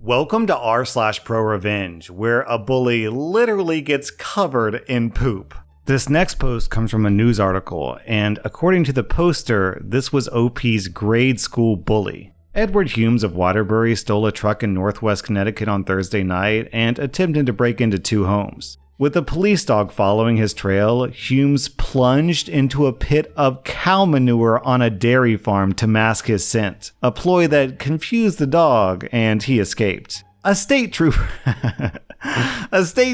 Welcome to r/slash Prorevenge, where a bully literally gets covered in poop. This next post comes from a news article, and according to the poster, this was OP's grade school bully. Edward Humes of Waterbury stole a truck in northwest Connecticut on Thursday night and attempted to break into 2 homes. With a police dog following his trail, Humes plunged into a pit of cow manure on a dairy farm to mask his scent, a ploy that confused the dog, and he escaped. A state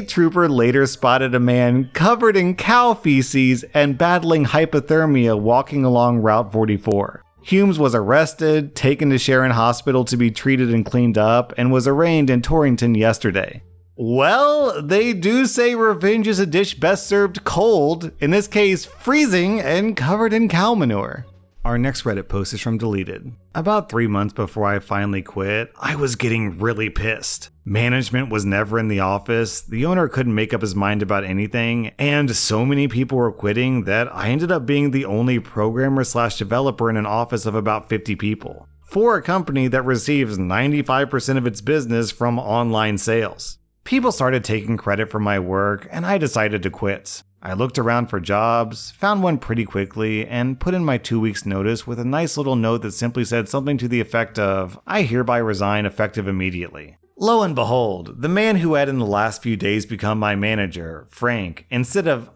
trooper later spotted a man covered in cow feces and battling hypothermia walking along Route 44. Humes was arrested, taken to Sharon Hospital to be treated and cleaned up, and was arraigned in Torrington yesterday. Well, they do say revenge is a dish best served cold, in this case freezing and covered in cow manure. Our next Reddit post is from Deleted. About 3 months before I finally quit, I was getting really pissed. Management was never in the office, the owner couldn't make up his mind about anything, and so many people were quitting that I ended up being the only programmer/developer in an office of about 50 people, for a company that receives 95% of its business from online sales. People started taking credit for my work, and I decided to quit. I looked around for jobs, found one pretty quickly, and put in my 2 weeks notice with a nice little note that simply said something to the effect of, "I hereby resign effective immediately." Lo and behold, the man who had in the last few days become my manager, Frank, instead of,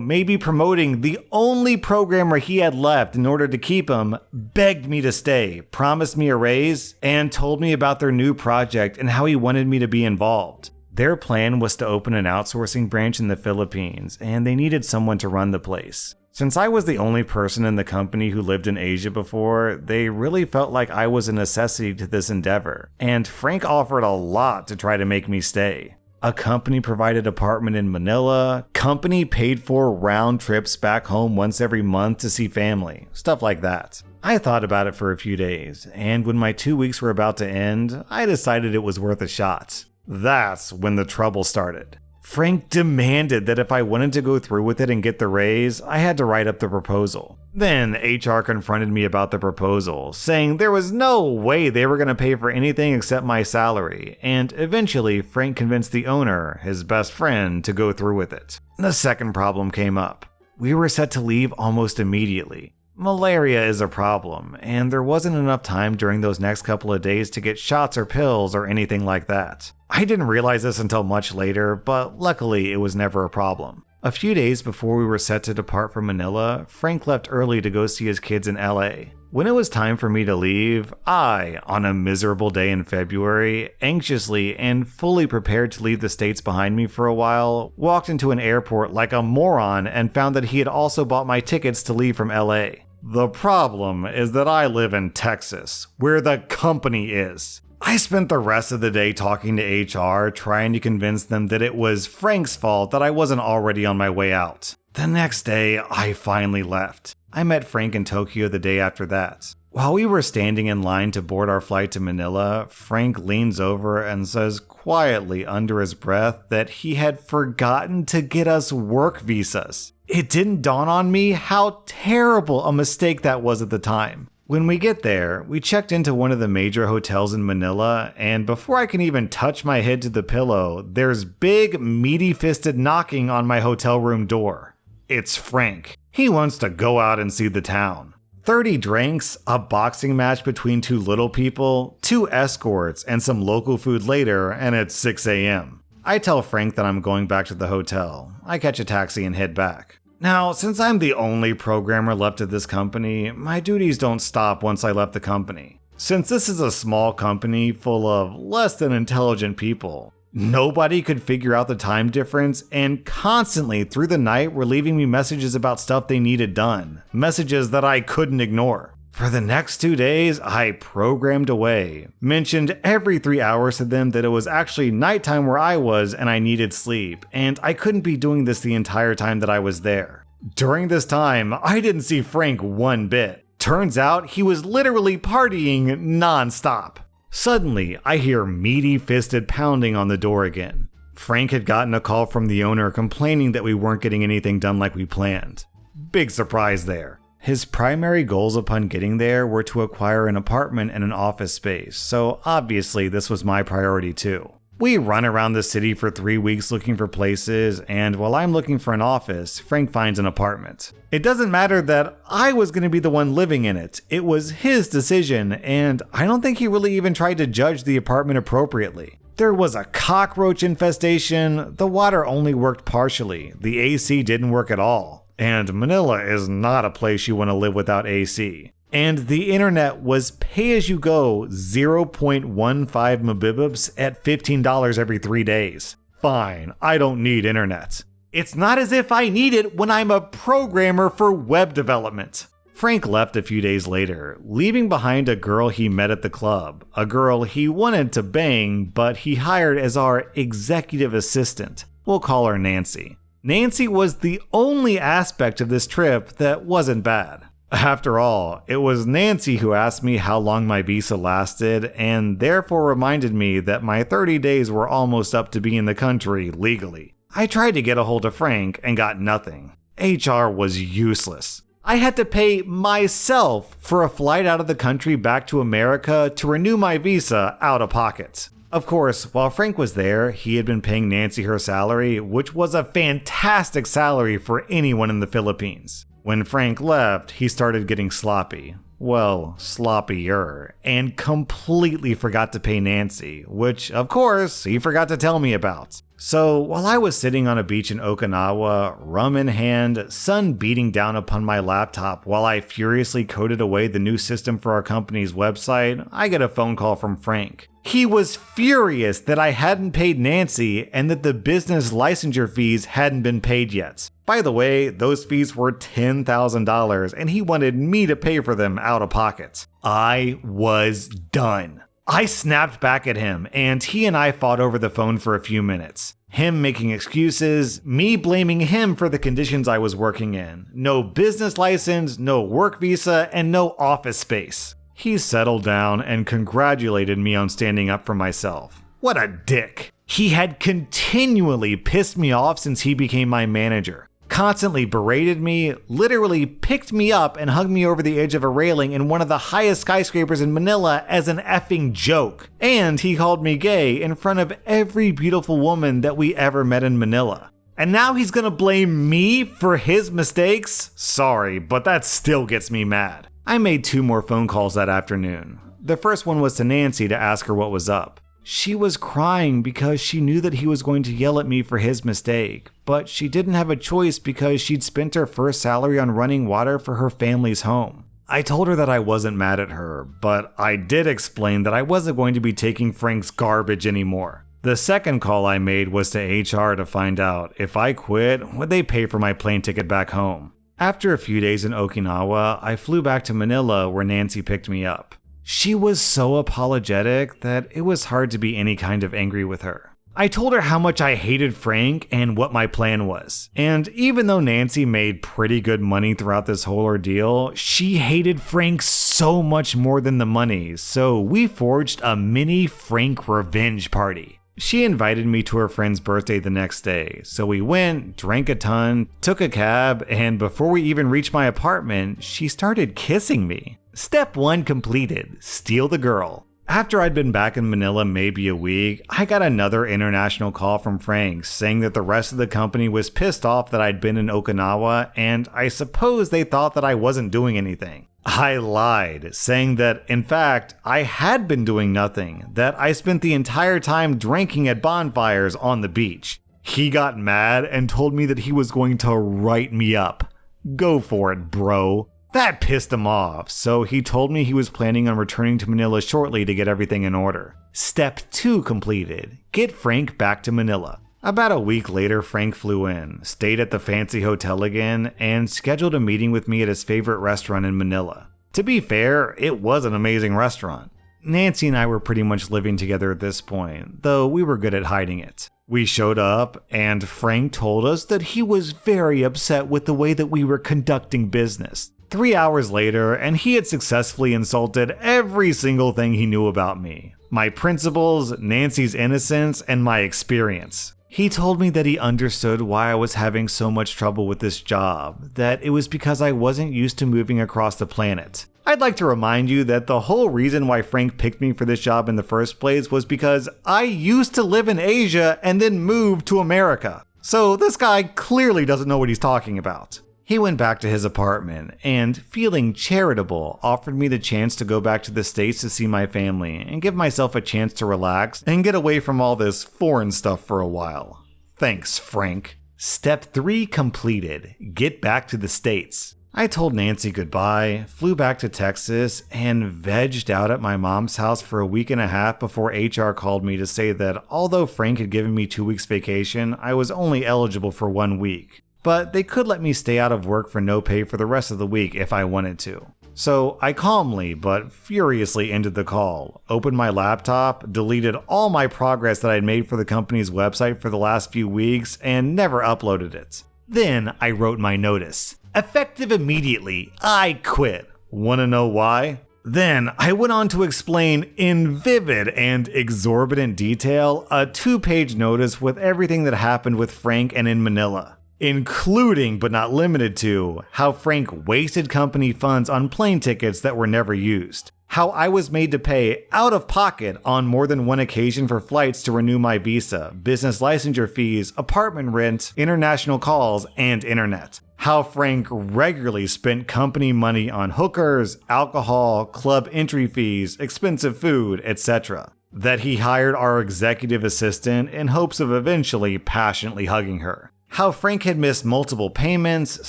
maybe promoting the only programmer he had left in order to keep him, begged me to stay, promised me a raise, and told me about their new project and how he wanted me to be involved. Their plan was to open an outsourcing branch in the Philippines, and they needed someone to run the place. Since I was the only person in the company who lived in Asia before, they really felt like I was a necessity to this endeavor, and Frank offered a lot to try to make me stay. A company provided apartment in Manila, company paid for round trips back home once every month to see family, stuff like that. I thought about it for a few days, and when my 2 weeks were about to end, I decided it was worth a shot. That's when the trouble started. Frank demanded that if I wanted to go through with it and get the raise, I had to write up the proposal. Then HR confronted me about the proposal, saying there was no way they were going to pay for anything except my salary, and eventually Frank convinced the owner, his best friend, to go through with it. The second problem came up. We were set to leave almost immediately. Malaria is a problem, and there wasn't enough time during those next couple of days to get shots or pills or anything like that. I didn't realize this until much later, but luckily it was never a problem. A few days before we were set to depart for Manila, Frank left early to go see his kids in LA. When it was time for me to leave, I, on a miserable day in February, anxiously and fully prepared to leave the States behind me for a while, walked into an airport like a moron and found that he had also bought my tickets to leave from LA. The problem is that I live in Texas, where the company is. I spent the rest of the day talking to HR, trying to convince them that it was Frank's fault that I wasn't already on my way out. The next day, I finally left. I met Frank in Tokyo the day after that. While we were standing in line to board our flight to Manila, Frank leans over and says quietly under his breath that he had forgotten to get us work visas. It didn't dawn on me how terrible a mistake that was at the time. When we get there, we checked into one of the major hotels in Manila, and before I can even touch my head to the pillow, there's big, meaty-fisted knocking on my hotel room door. It's Frank. He wants to go out and see the town. 30 drinks, a boxing match between 2 little people, 2 escorts, and some local food later, and it's 6 a.m. I tell Frank that I'm going back to the hotel. I catch a taxi and head back. Now, since I'm the only programmer left at this company, my duties don't stop once I left the company. Since this is a small company full of less than intelligent people, nobody could figure out the time difference, and constantly through the night were leaving me messages about stuff they needed done, messages that I couldn't ignore. For the next 2 days, I programmed away, mentioned every 3 hours to them that it was actually nighttime where I was and I needed sleep, and I couldn't be doing this the entire time that I was there. During this time, I didn't see Frank one bit. Turns out he was literally partying non-stop. Suddenly, I hear meaty-fisted pounding on the door again. Frank had gotten a call from the owner complaining that we weren't getting anything done like we planned. Big surprise there. His primary goals upon getting there were to acquire an apartment and an office space, so obviously this was my priority too. We run around the city for 3 weeks looking for places, and while I'm looking for an office, Frank finds an apartment. It doesn't matter that I was going to be the one living in it. It was his decision, and I don't think he really even tried to judge the apartment appropriately. There was a cockroach infestation, the water only worked partially, the AC didn't work at all, and Manila is not a place you want to live without AC. And the internet was pay-as-you-go 0.15 Mbps at $15 every 3 days. Fine, I don't need internet. It's not as if I need it when I'm a programmer for web development. Frank left a few days later, leaving behind a girl he met at the club, a girl he wanted to bang, but he hired as our executive assistant. We'll call her Nancy. Nancy was the only aspect of this trip that wasn't bad. After all, it was Nancy who asked me how long my visa lasted and therefore reminded me that my 30 days were almost up to be in the country legally. I tried to get a hold of Frank and got nothing. HR was useless. I had to pay myself for a flight out of the country back to America to renew my visa out of pocket. Of course, while Frank was there, he had been paying Nancy her salary, which was a fantastic salary for anyone in the Philippines. When Frank left, he started getting sloppy. Well, sloppier, and completely forgot to pay Nancy, which, of course, he forgot to tell me about. So, while I was sitting on a beach in Okinawa, rum in hand, sun beating down upon my laptop while I furiously coded away the new system for our company's website, I get a phone call from Frank. He was furious that I hadn't paid Nancy and that the business licensure fees hadn't been paid yet. By the way, those fees were $10,000 and he wanted me to pay for them out of pocket. I was done. I snapped back at him and he and I fought over the phone for a few minutes. Him making excuses, me blaming him for the conditions I was working in. No business license, no work visa, and no office space. He settled down and congratulated me on standing up for myself. What a dick. He had continually pissed me off since he became my manager. Constantly berated me, literally picked me up and hung me over the edge of a railing in one of the highest skyscrapers in Manila as an effing joke. And he called me gay in front of every beautiful woman that we ever met in Manila. And now he's gonna blame me for his mistakes? Sorry, but that still gets me mad. I made 2 more phone calls that afternoon. The first one was to Nancy to ask her what was up. She was crying because she knew that he was going to yell at me for his mistake, but she didn't have a choice because she'd spent her first salary on running water for her family's home. I told her that I wasn't mad at her, but I did explain that I wasn't going to be taking Frank's garbage anymore. The second call I made was to HR to find out if I quit, would they pay for my plane ticket back home. After a few days in Okinawa, I flew back to Manila where Nancy picked me up. She was so apologetic that it was hard to be any kind of angry with her. I told her how much I hated Frank and what my plan was. And even though Nancy made pretty good money throughout this whole ordeal, she hated Frank so much more than the money, so we forged a mini Frank revenge party. She invited me to her friend's birthday the next day, so we went, drank a ton, took a cab, and before we even reached my apartment, she started kissing me. Step 1 completed, steal the girl. After I'd been back in Manila maybe a week, I got another international call from Frank saying that the rest of the company was pissed off that I'd been in Okinawa, and I suppose they thought that I wasn't doing anything. I lied, saying that, in fact, I had been doing nothing, that I spent the entire time drinking at bonfires on the beach. He got mad and told me that he was going to write me up. Go for it, bro. That pissed him off, so he told me he was planning on returning to Manila shortly to get everything in order. Step 2 completed. Get Frank back to Manila. About a week later, Frank flew in, stayed at the fancy hotel again, and scheduled a meeting with me at his favorite restaurant in Manila. To be fair, it was an amazing restaurant. Nancy and I were pretty much living together at this point, though we were good at hiding it. We showed up, and Frank told us that he was very upset with the way that we were conducting business. 3 hours later, and he had successfully insulted every single thing he knew about me. My principles, Nancy's innocence, and my experience. He told me that he understood why I was having so much trouble with this job, that it was because I wasn't used to moving across the planet. I'd like to remind you that the whole reason why Frank picked me for this job in the first place was because I used to live in Asia and then moved to America. So this guy clearly doesn't know what he's talking about. He went back to his apartment and, feeling charitable, offered me the chance to go back to the States to see my family and give myself a chance to relax and get away from all this foreign stuff for a while. Thanks, Frank. Step 3 completed. Get back to the States. I told Nancy goodbye, flew back to Texas, and vegged out at my mom's house for a week and a half before HR called me to say that although Frank had given me 2 weeks vacation, I was only eligible for 1 week. But they could let me stay out of work for no pay for the rest of the week if I wanted to. So I calmly but furiously ended the call, opened my laptop, deleted all my progress that I'd made for the company's website for the last few weeks, and never uploaded it. Then I wrote my notice. Effective immediately, I quit. Wanna know why? Then I went on to explain in vivid and exorbitant detail a 2-page notice with everything that happened with Frank and in Manila. Including, but not limited to, how Frank wasted company funds on plane tickets that were never used. How I was made to pay out of pocket on more than one occasion for flights to renew my visa, business licensure fees, apartment rent, international calls, and internet. How Frank regularly spent company money on hookers, alcohol, club entry fees, expensive food, etc. That he hired our executive assistant in hopes of eventually passionately hugging her. How Frank had missed multiple payments,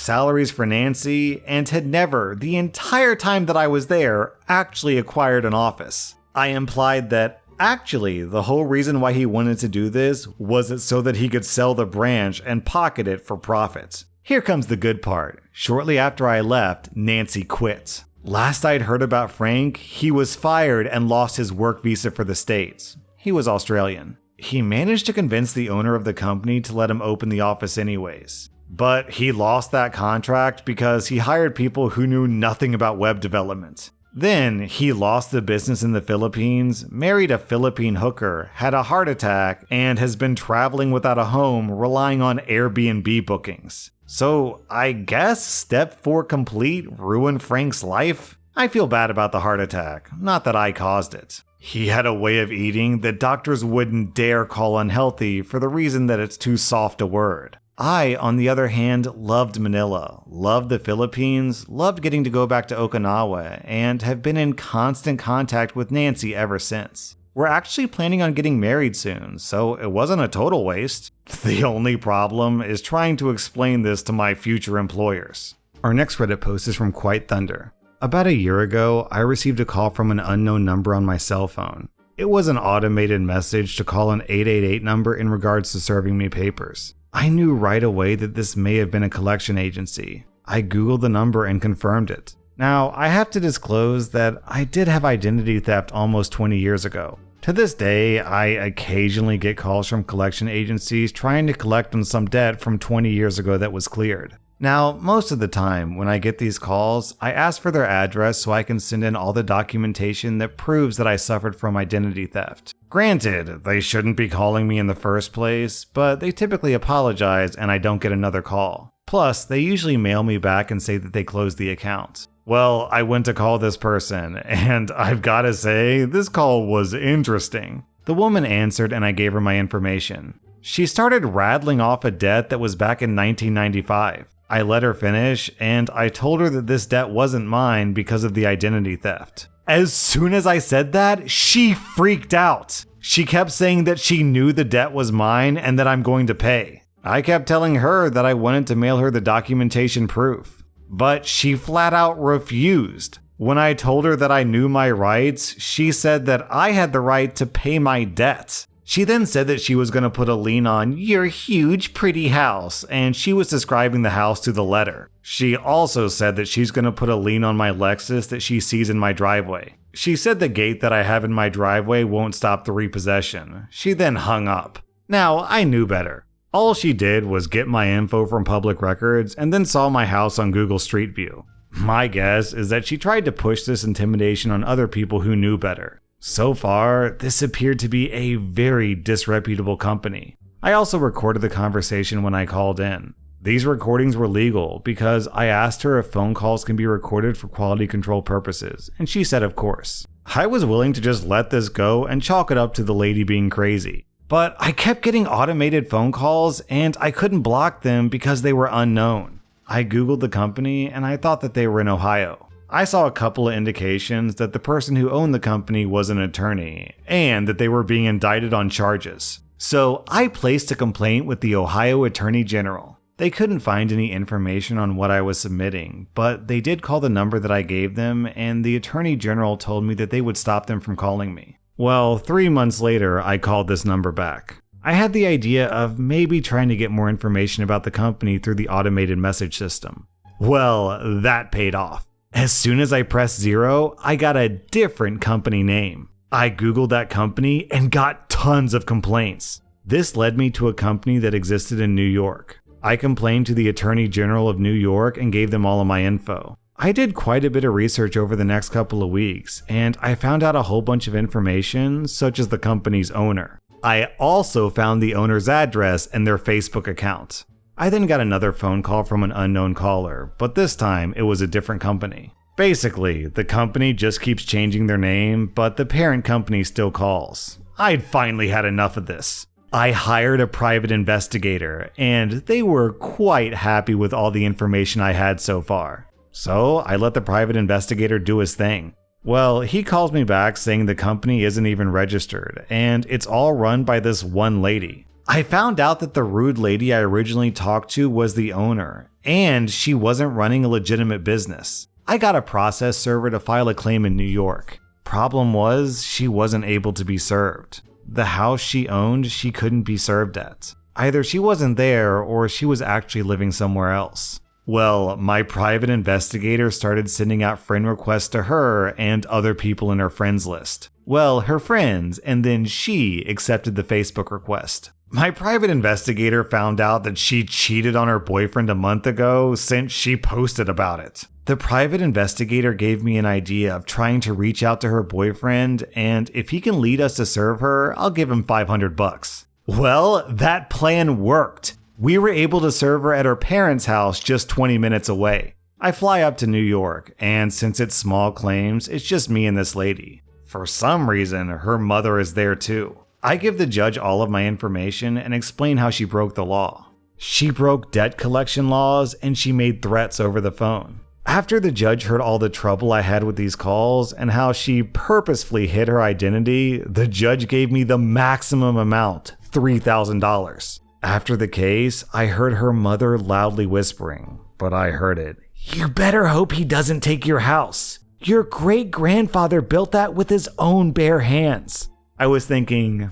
salaries for Nancy, and had never, the entire time that I was there, actually acquired an office. I implied that, actually, the whole reason why he wanted to do this was so that he could sell the branch and pocket it for profit. Here comes the good part. Shortly after I left, Nancy quit. Last I'd heard about Frank, he was fired and lost his work visa for the States. He was Australian. He managed to convince the owner of the company to let him open the office anyways. But he lost that contract because he hired people who knew nothing about web development. Then he lost the business in the Philippines, married a Philippine hooker, had a heart attack, and has been traveling without a home, relying on Airbnb bookings. So I guess step 4 complete ruined Frank's life? I feel bad about the heart attack, not that I caused it. He had a way of eating that doctors wouldn't dare call unhealthy for the reason that it's too soft a word. I, on the other hand, loved Manila, loved the Philippines, loved getting to go back to Okinawa, and have been in constant contact with Nancy ever since. We're actually planning on getting married soon, so it wasn't a total waste. The only problem is trying to explain this to my future employers. Our next Reddit post is from Quite Thunder. About a year ago, I received a call from an unknown number on my cell phone. It was an automated message to call an 888 number in regards to serving me papers. I knew right away that this may have been a collection agency. I googled the number and confirmed it. Now, I have to disclose that I did have identity theft almost 20 years ago. To this day, I occasionally get calls from collection agencies trying to collect on some debt from 20 years ago that was cleared. Now, most of the time, when I get these calls, I ask for their address so I can send in all the documentation that proves that I suffered from identity theft. Granted, they shouldn't be calling me in the first place, but they typically apologize and I don't get another call. Plus, they usually mail me back and say that they closed the account. Well, I went to call this person, and I've gotta say, this call was interesting. The woman answered and I gave her my information. She started rattling off a debt that was back in 1995. I let her finish, and I told her that this debt wasn't mine because of the identity theft. As soon as I said that, she freaked out. She kept saying that she knew the debt was mine and that I'm going to pay. I kept telling her that I wanted to mail her the documentation proof, but she flat out refused. When I told her that I knew my rights, she said that I had the right to pay my debt. She then said that she was going to put a lien on your huge pretty house, and she was describing the house to the letter. She also said that she's going to put a lien on my Lexus that she sees in my driveway. She said the gate that I have in my driveway won't stop the repossession. She then hung up. Now, I knew better. All she did was get my info from public records and then saw my house on Google Street View. My guess is that she tried to push this intimidation on other people who knew better. So far, this appeared to be a very disreputable company. I also recorded the conversation when I called in. These recordings were legal because I asked her if phone calls can be recorded for quality control purposes, and she said of course. I was willing to just let this go and chalk it up to the lady being crazy. But I kept getting automated phone calls and I couldn't block them because they were unknown. I googled the company and I thought that they were in Ohio. I saw a couple of indications that the person who owned the company was an attorney and that they were being indicted on charges. So I placed a complaint with the Ohio Attorney General. They couldn't find any information on what I was submitting, but they did call the number that I gave them, and the Attorney General told me that they would stop them from calling me. Well, 3 months later, I called this number back. I had the idea of maybe trying to get more information about the company through the automated message system. Well, that paid off. As soon as I pressed 0, I got a different company name. I googled that company and got tons of complaints. This led me to a company that existed in New York. I complained to the Attorney General of New York and gave them all of my info. I did quite a bit of research over the next couple of weeks, and I found out a whole bunch of information, such as the company's owner. I also found the owner's address and their Facebook account. I then got another phone call from an unknown caller, but this time it was a different company. Basically, the company just keeps changing their name, but the parent company still calls. I'd finally had enough of this. I hired a private investigator, and they were quite happy with all the information I had so far. So I let the private investigator do his thing. Well, he calls me back saying the company isn't even registered, and it's all run by this one lady. I found out that the rude lady I originally talked to was the owner, and she wasn't running a legitimate business. I got a process server to file a claim in New York. Problem was, she wasn't able to be served. The house she owned, she couldn't be served at. Either she wasn't there or she was actually living somewhere else. Well, my private investigator started sending out friend requests to her and other people in her friends list. Well, her friends, and then she accepted the Facebook request. My private investigator found out that she cheated on her boyfriend a month ago since she posted about it. The private investigator gave me an idea of trying to reach out to her boyfriend, and if he can lead us to serve her, I'll give him $500. Well, that plan worked. We were able to serve her at her parents' house just 20 minutes away. I fly up to New York, and since it's small claims, it's just me and this lady. For some reason, her mother is there too. I give the judge all of my information and explain how she broke the law. She broke debt collection laws, and she made threats over the phone. After the judge heard all the trouble I had with these calls and how she purposefully hid her identity, the judge gave me the maximum amount, $3,000. After the case, I heard her mother loudly whispering, but I heard it. "You better hope he doesn't take your house. Your great-grandfather built that with his own bare hands." I was thinking,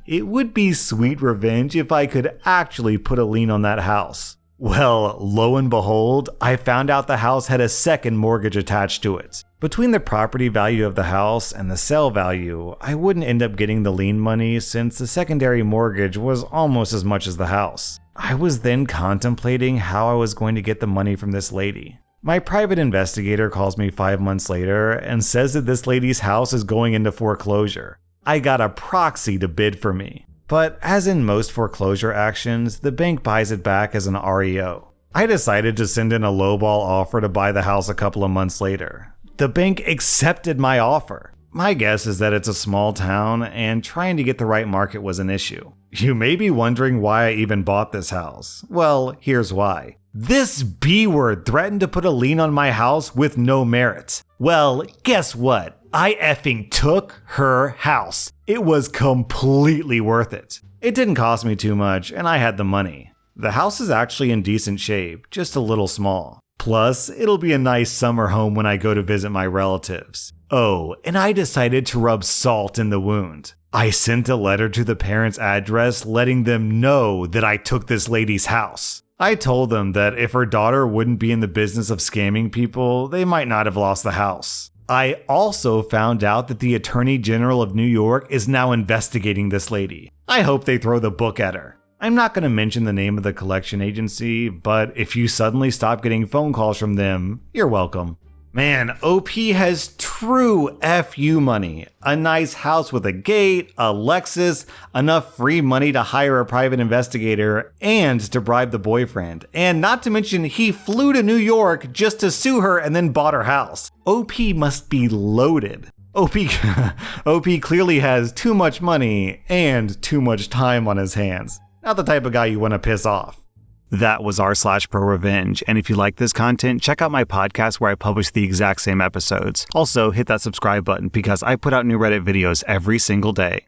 it would be sweet revenge if I could actually put a lien on that house. Well, lo and behold, I found out the house had a second mortgage attached to it. Between the property value of the house and the sale value, I wouldn't end up getting the lien money since the secondary mortgage was almost as much as the house. I was then contemplating how I was going to get the money from this lady. My private investigator calls me 5 months later and says that this lady's house is going into foreclosure. I got a proxy to bid for me. But as in most foreclosure actions, the bank buys it back as an REO. I decided to send in a lowball offer to buy the house a couple of months later. The bank accepted my offer. My guess is that it's a small town and trying to get the right market was an issue. You may be wondering why I even bought this house. Well, here's why. This B-word threatened to put a lien on my house with no merit. Well, guess what? I effing took her house. It was completely worth it. It didn't cost me too much, and I had the money. The house is actually in decent shape, just a little small. Plus, it'll be a nice summer home when I go to visit my relatives. Oh, and I decided to rub salt in the wound. I sent a letter to the parents' address letting them know that I took this lady's house. I told them that if her daughter wouldn't be in the business of scamming people, they might not have lost the house. I also found out that the Attorney General of New York is now investigating this lady. I hope they throw the book at her. I'm not going to mention the name of the collection agency, but if you suddenly stop getting phone calls from them, you're welcome. Man, OP has true FU money. A nice house with a gate, a Lexus, enough free money to hire a private investigator, and to bribe the boyfriend. And not to mention, he flew to New York just to sue her and then bought her house. OP must be loaded. OP clearly has too much money and too much time on his hands. Not the type of guy you want to piss off. That was r/Prorevenge, and if you like this content, check out my podcast where I publish the exact same episodes. Also, hit that subscribe button because I put out new Reddit videos every single day.